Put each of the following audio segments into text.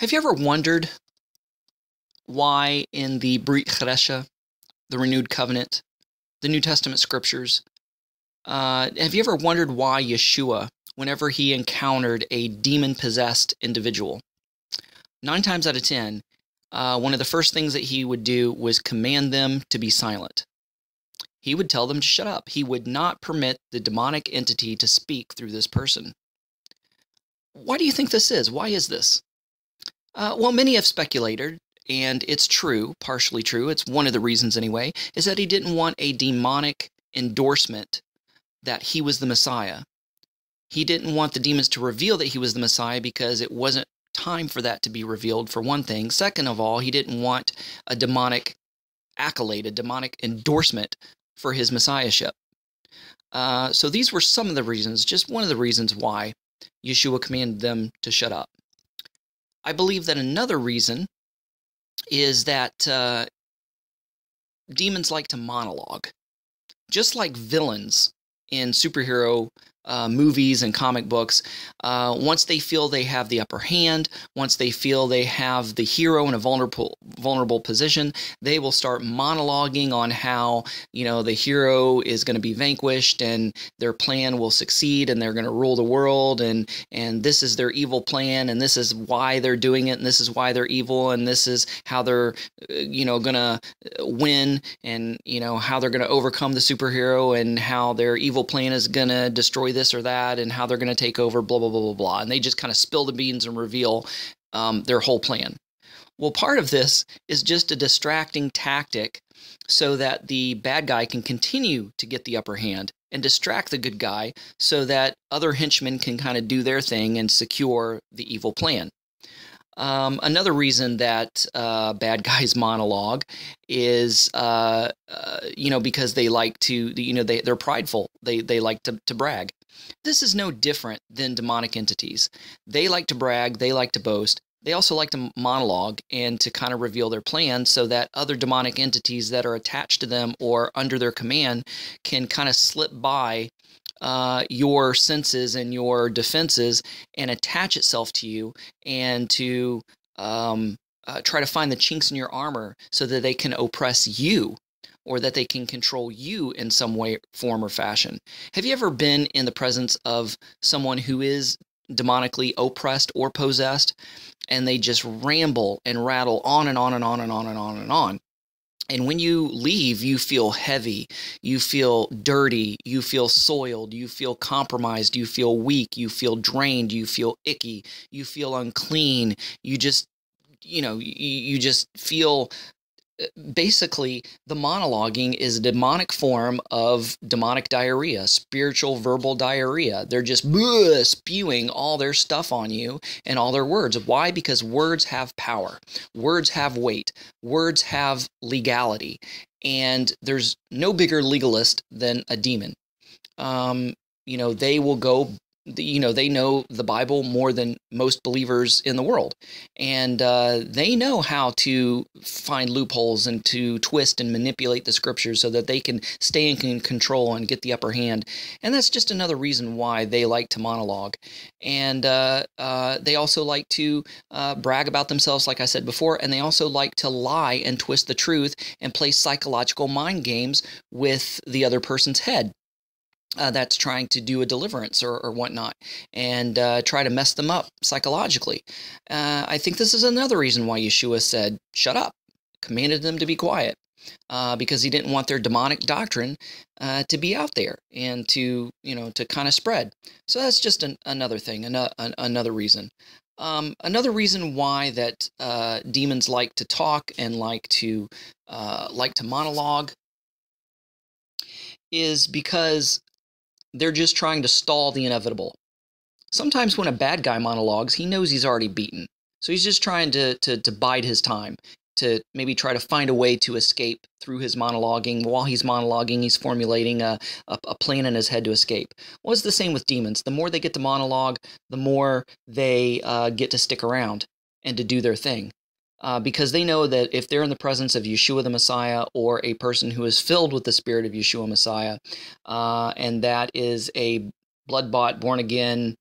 Have you ever wondered why in the Brit Chadasha, the renewed covenant, the New Testament scriptures, have you ever wondered why Yeshua, whenever he encountered a demon-possessed individual, 9 times out of 10, one of the first things that he would do was command them to be silent. He would tell them to shut up. He would not permit the demonic entity to speak through this person. Why do you think this is? Why is this? Well, many have speculated, and it's true, partially true, it's one of the reasons anyway, is that he didn't want a demonic endorsement that he was the Messiah. He didn't want the demons to reveal that he was the Messiah because it wasn't time for that to be revealed, for one thing. Second of all, he didn't want a demonic accolade, a demonic endorsement for his messiahship. So these were some of the reasons, just one of the reasons why Yeshua commanded them to shut up. I believe that another reason is that demons like to monologue. Just like villains in superhero movies and comic books, once they feel they have the upper hand, once they feel they have the hero in a vulnerable position, they will start monologuing on how, the hero is going to be vanquished and their plan will succeed and they're going to rule the world, and this is their evil plan, and this is why they're doing it, and this is why they're evil, and this is how they're going to win, and how they're going to overcome the superhero, and how their evil plan is going to destroy this or that, and how they're going to take over, blah, blah, blah, blah, blah. And they just kind of spill the beans and reveal their whole plan. Well, part of this is just a distracting tactic so that the bad guy can continue to get the upper hand and distract the good guy so that other henchmen can kind of do their thing and secure the evil plan. Another reason that bad guys monologue is, because they like to, they're prideful. They like to brag. This is no different than demonic entities. They like to brag. They like to boast. They also like to monologue and to kind of reveal their plans so that other demonic entities that are attached to them or under their command can kind of slip by your senses and your defenses and attach itself to you and to try to find the chinks in your armor so that they can oppress you or that they can control you in some way, form, or fashion. Have you ever been in the presence of someone who is demonically oppressed or possessed, and they just ramble and rattle on and on and on and on and on and on? And when you leave, you feel heavy, you feel dirty, you feel soiled, you feel compromised, you feel weak, you feel drained, you feel icky, you feel unclean, you just, you just feel. Basically, the monologuing is a demonic form of demonic diarrhea, spiritual verbal diarrhea. They're just spewing all their stuff on you and all their words. Why? Because words have power. Words have weight. Words have legality. And there's no bigger legalist than a demon. They will go. They know the Bible more than most believers in the world. And they know how to find loopholes and to twist and manipulate the scriptures so that they can stay in control and get the upper hand. And that's just another reason why they like to monologue. And they also like to brag about themselves, like I said before, and they also like to lie and twist the truth and play psychological mind games with the other person's head. That's trying to do a deliverance or whatnot, and try to mess them up psychologically. I think this is another reason why Yeshua said, shut up, commanded them to be quiet, because he didn't want their demonic doctrine to be out there and to kind of spread. So that's just another thing, another reason. Another reason why that demons like to talk and like to monologue is because they're just trying to stall the inevitable. Sometimes when a bad guy monologues, he knows he's already beaten. So he's just trying to bide his time, to maybe try to find a way to escape through his monologuing. While he's monologuing, he's formulating a plan in his head to escape. Well, it's the same with demons. The more they get to monologue, the more they get to stick around and to do their thing. Because they know that if they're in the presence of Yeshua the Messiah or a person who is filled with the spirit of Yeshua Messiah, and that is a blood-bought, born-again,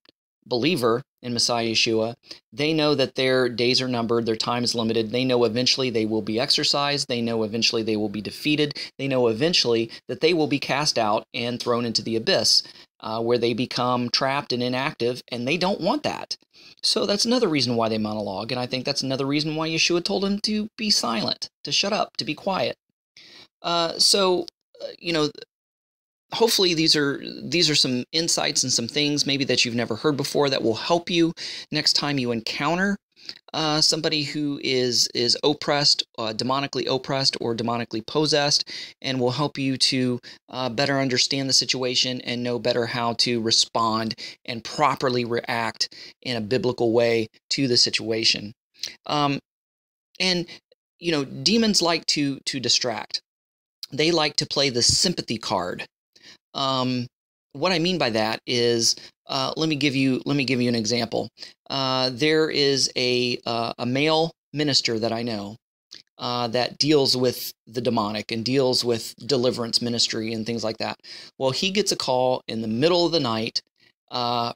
believer in Messiah Yeshua, they know that their days are numbered, their time is limited. They know eventually they will be exorcised. They know eventually they will be defeated. They know eventually that they will be cast out and thrown into the abyss, where they become trapped and inactive, and they don't want that. So that's another reason why they monologue, and I think that's another reason why Yeshua told them to be silent, to shut up, to be quiet. You know, hopefully these are some insights and some things maybe that you've never heard before that will help you next time you encounter somebody who is oppressed, demonically oppressed or demonically possessed, and will help you to better understand the situation and know better how to respond and properly react in a biblical way to the situation. And you know, demons like to distract. They like to play the sympathy card. What I mean by that is, let me give you an example. There is a male minister that I know that deals with the demonic and deals with deliverance ministry and things like that. Well, he gets a call in the middle of the night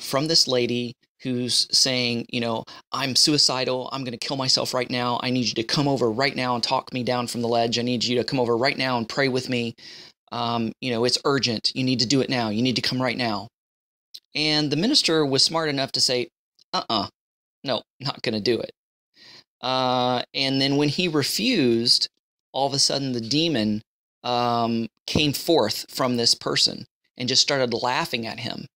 from this lady who's saying, you know, I'm suicidal. I'm going to kill myself right now. I need you to come over right now and talk me down from the ledge. I need you to come over right now and pray with me. You know, it's urgent. You need to do it now. You need to come right now. And the minister was smart enough to say, no, not going to do it. And then when he refused, all of a sudden the demon came forth from this person and just started laughing at him.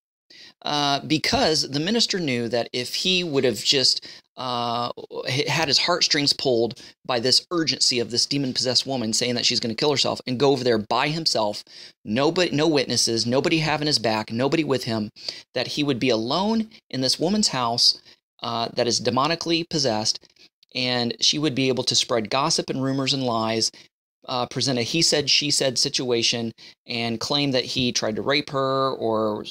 Because the minister knew that if he would have just had his heartstrings pulled by this urgency of this demon-possessed woman saying that she's going to kill herself and go over there by himself, no witnesses, nobody having his back, nobody with him, that he would be alone in this woman's house that is demonically possessed, and she would be able to spread gossip and rumors and lies, present a he said, she said situation, and claim that he tried to rape her or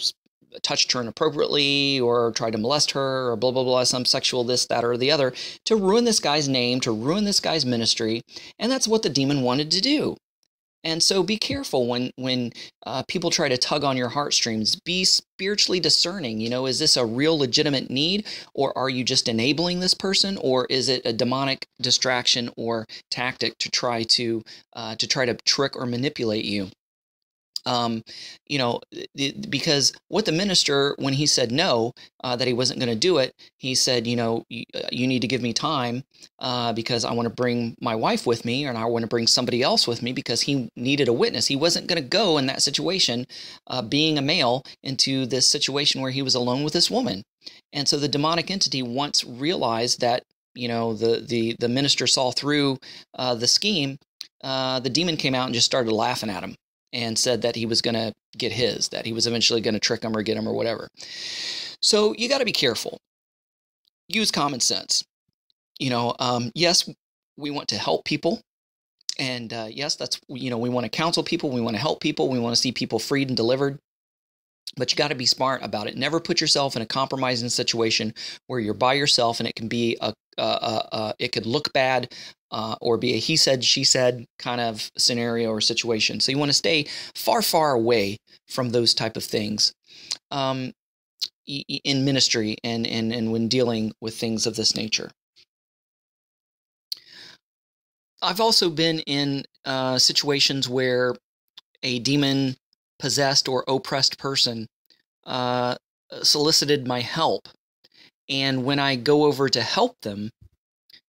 touched her inappropriately or tried to molest her or blah, blah, blah, some sexual this, that, or the other, to ruin this guy's name, to ruin this guy's ministry. And that's what the demon wanted to do. And so be careful when people try to tug on your heartstrings. Be spiritually discerning. You know, is this a real legitimate need, or are you just enabling this person, or is it a demonic distraction or tactic to try to trick or manipulate you? You know, because what the minister, when he said no, that he wasn't going to do it, he said, you know, you need to give me time because I want to bring my wife with me, and I want to bring somebody else with me, because he needed a witness. He wasn't going to go in that situation, being a male, into this situation where he was alone with this woman. And so the demonic entity once realized that, you know, the minister saw through the scheme, the demon came out and just started laughing at him and said that he was going to get his, that he was eventually going to trick him or get him or whatever. So you got to be careful. Use common sense. You know, yes, we want to help people. And yes, that's, you know, we want to counsel people. We want to help people. We want to see people freed and delivered. But you got to be smart about it. Never put yourself in a compromising situation where you're by yourself, and it can be it could look bad, or be a he said, she said kind of scenario or situation. So you want to stay far, far away from those type of things in ministry and when dealing with things of this nature. I've also been in situations where a demon-possessed or oppressed person solicited my help. And when I go over to help them,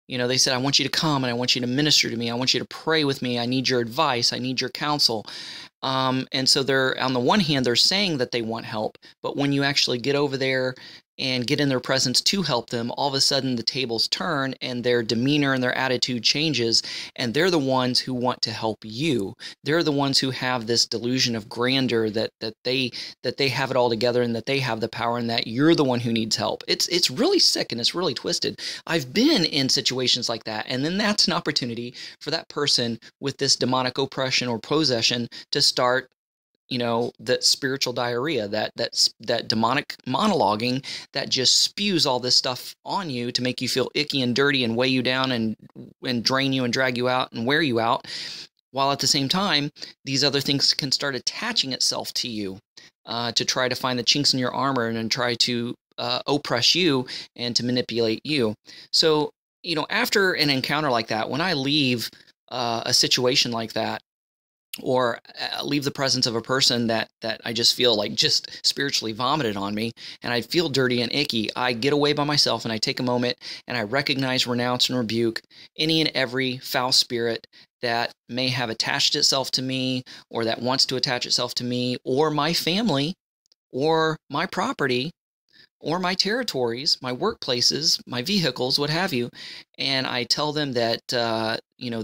you know, they said, I want you to come and I want you to minister to me. I want you to pray with me. I need your advice. I need your counsel. And so they're, on the one hand, they're saying that they want help, but when you actually get over there and get in their presence to help them, all of a sudden the tables turn and their demeanor and their attitude changes, and they're the ones who want to help you. They're the ones who have this delusion of grandeur that they have it all together and that they have the power and that you're the one who needs help. It's really sick and it's really twisted. I've been in situations like that, and then that's an opportunity for that person with this demonic oppression or possession to start, you know, that spiritual diarrhea, that demonic monologuing that just spews all this stuff on you to make you feel icky and dirty and weigh you down and drain you and drag you out and wear you out, while at the same time these other things can start attaching itself to you to try to find the chinks in your armor and try to oppress you and to manipulate you. So, after an encounter like that, when I leave a situation like that, or leave the presence of a person that I just feel like just spiritually vomited on me, and I feel dirty and icky, I get away by myself and I take a moment and I recognize, renounce, and rebuke any and every foul spirit that may have attached itself to me, or that wants to attach itself to me, or my family, or my property, or my territories, my workplaces, my vehicles, what have you. And I tell them that,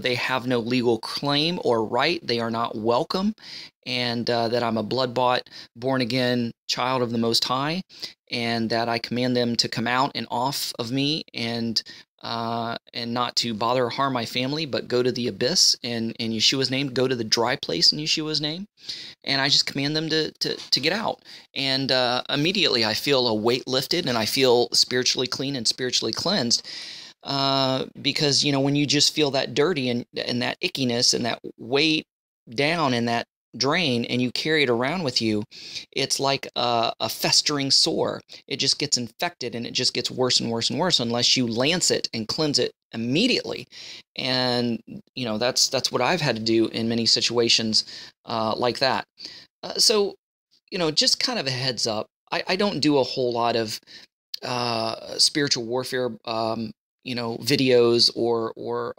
they have no legal claim or right. They are not welcome. And that I'm a blood-bought, born-again child of the Most High. And that I command them to come out and off of me, and not to bother or harm my family, but go to the abyss in Yeshua's name, go to the dry place in Yeshua's name. And I just command them to get out. And immediately I feel a weight lifted, and I feel spiritually clean and spiritually cleansed. Because, when you just feel that dirty and that ickiness and that weight down and that drain, and you carry it around with you, it's like a festering sore. It just gets infected, and it just gets worse and worse and worse unless you lance it and cleanse it immediately. And that's what I've had to do in many situations like that. So just kind of a heads up, I don't do a whole lot of spiritual warfare videos or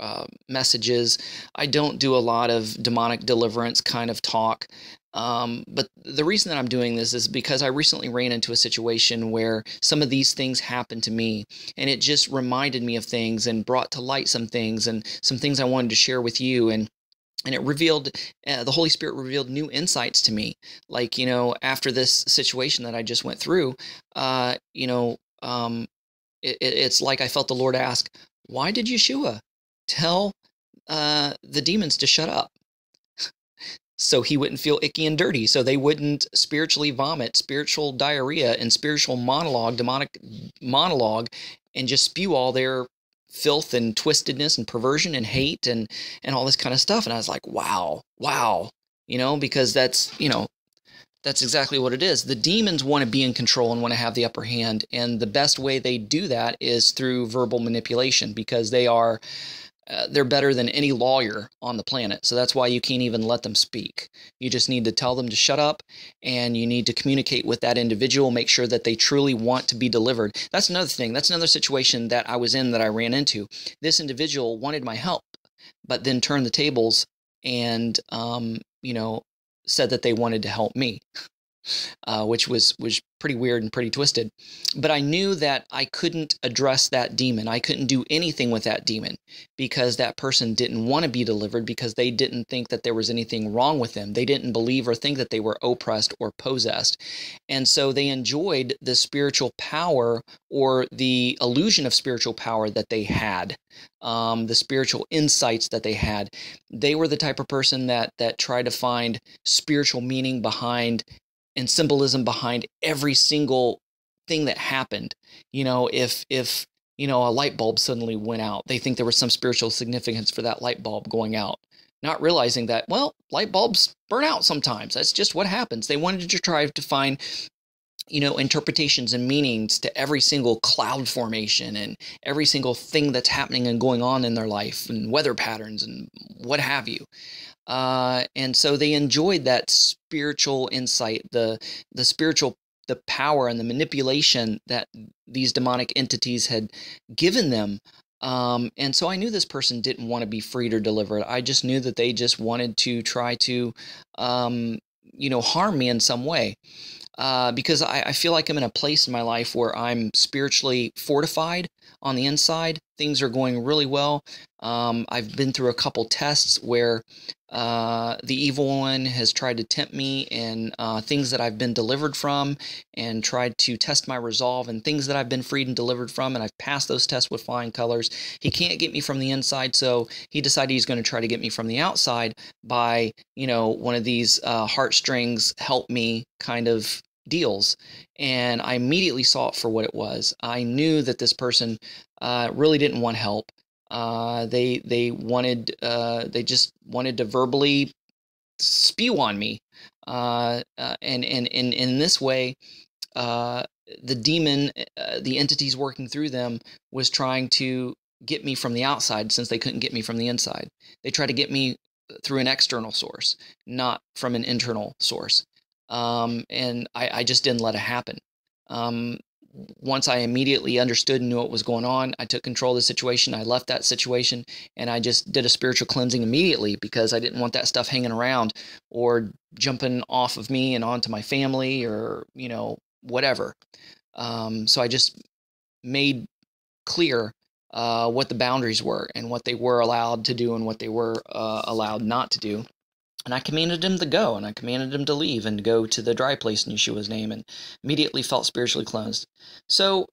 messages. I don't do a lot of demonic deliverance kind of talk. But the reason that I'm doing this is because I recently ran into a situation where some of these things happened to me, and it just reminded me of things and brought to light some things and some things I wanted to share with you. And it revealed, the Holy Spirit revealed new insights to me. Like, after this situation that I just went through, it's like I felt the Lord ask, why did Yeshua tell the demons to shut up? So he wouldn't feel icky and dirty, so they wouldn't spiritually vomit, spiritual diarrhea, and spiritual monologue, demonic monologue, and just spew all their filth and twistedness and perversion and hate and all this kind of stuff. And I was like, wow, because that's exactly what it is. The demons want to be in control and want to have the upper hand. And the best way they do that is through verbal manipulation, because they're better than any lawyer on the planet. So that's why you can't even let them speak. You just need to tell them to shut up, and you need to communicate with that individual, make sure that they truly want to be delivered. That's another thing. That's another situation that I was in that I ran into. This individual wanted my help, but then turned the tables and, said that they wanted to help me. Which was pretty weird and pretty twisted. But I knew that I couldn't address that demon. I couldn't do anything with that demon, because that person didn't want to be delivered, because they didn't think that there was anything wrong with them. They didn't believe or think that they were oppressed or possessed. And so they enjoyed the spiritual power, or the illusion of spiritual power that they had, the spiritual insights that they had. They were the type of person that tried to find spiritual meaning behind and symbolism behind every single thing that happened. If a light bulb suddenly went out, they think there was some spiritual significance for that light bulb going out, not realizing that, well, light bulbs burn out sometimes. That's just what happens. They wanted to try to find interpretations and meanings to every single cloud formation and every single thing that's happening and going on in their life, and weather patterns and what have you. And so they enjoyed that spiritual insight, the power and the manipulation that these demonic entities had given them. And so I knew this person didn't want to be freed or delivered. I just knew that they just wanted to try to, harm me in some way. Because I feel like I'm in a place in my life where I'm spiritually fortified on the inside. Things are going really well. I've been through a couple tests where the evil one has tried to tempt me in things that I've been delivered from, and tried to test my resolve and things that I've been freed and delivered from, and I've passed those tests with flying colors. He can't get me from the inside, so he decided he's going to try to get me from the outside by, one of these heartstrings help me kind of deals. And I immediately saw it for what it was. I knew that this person really didn't want help. They just wanted to verbally spew on me, and in this way, the demon, the entities working through them, was trying to get me from the outside since they couldn't get me from the inside. They tried to get me through an external source, not from an internal source. And I just didn't let it happen. Once I immediately understood and knew what was going on, I took control of the situation. I left that situation, and I just did a spiritual cleansing immediately, because I didn't want that stuff hanging around or jumping off of me and onto my family, or, whatever. So I just made clear what the boundaries were and what they were allowed to do and what they were allowed not to do. And I commanded him to go, and I commanded him to leave and go to the dry place in Yeshua's name, and immediately felt spiritually cleansed. So,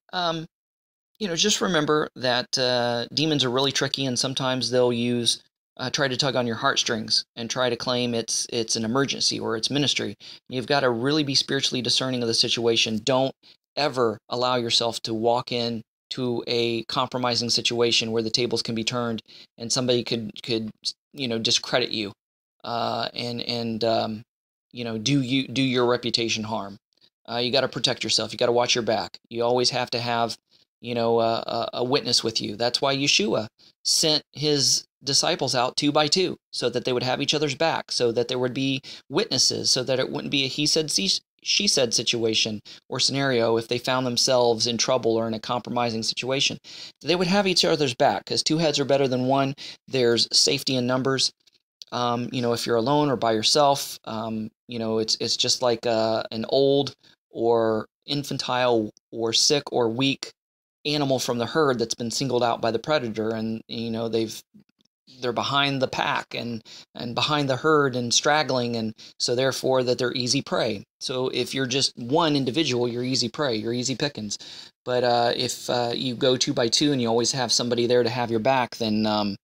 just remember that demons are really tricky, and sometimes they'll try to tug on your heartstrings and try to claim it's an emergency or it's ministry. You've got to really be spiritually discerning of the situation. Don't ever allow yourself to walk in to a compromising situation where the tables can be turned and somebody could discredit you. Do your reputation harm. You got to protect yourself. You got to watch your back. You always have to have, a witness with you. That's why Yeshua sent his disciples out 2 by 2, so that they would have each other's back, so that there would be witnesses, so that it wouldn't be a he said, she said situation or scenario if they found themselves in trouble or in a compromising situation. They would have each other's back, because 2 heads are better than 1. There's safety in numbers. If you're alone or by yourself, it's just like an old or infantile or sick or weak animal from the herd that's been singled out by the predator, and they're behind the pack and behind the herd and straggling, and so therefore that they're easy prey. So if you're just one individual, you're easy prey, you're easy pickings. But if you go 2 by 2 and you always have somebody there to have your back, then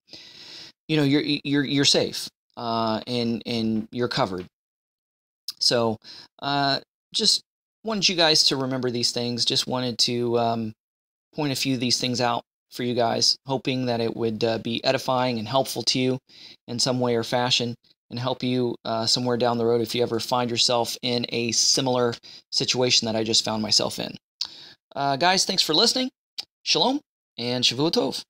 you're safe, and you're covered. So, just wanted you guys to remember these things. Just wanted to point a few of these things out for you guys, hoping that it would be edifying and helpful to you in some way or fashion, and help you somewhere down the road if you ever find yourself in a similar situation that I just found myself in. Guys, thanks for listening. Shalom and Shavua Tov.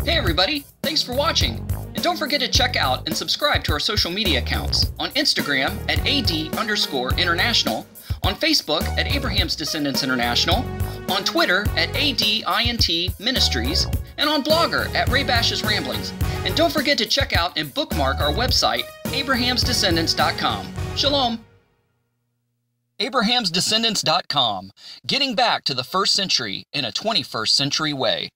Hey everybody, thanks for watching. And don't forget to check out and subscribe to our social media accounts on Instagram at AD_International, on Facebook at Abraham's Descendants International, on Twitter at ADINT Ministries, and on Blogger at Ray Bash's Ramblings. And don't forget to check out and bookmark our website, abrahamsdescendants.com. Shalom. abrahamsdescendants.com, getting back to the 1st century in a 21st century way.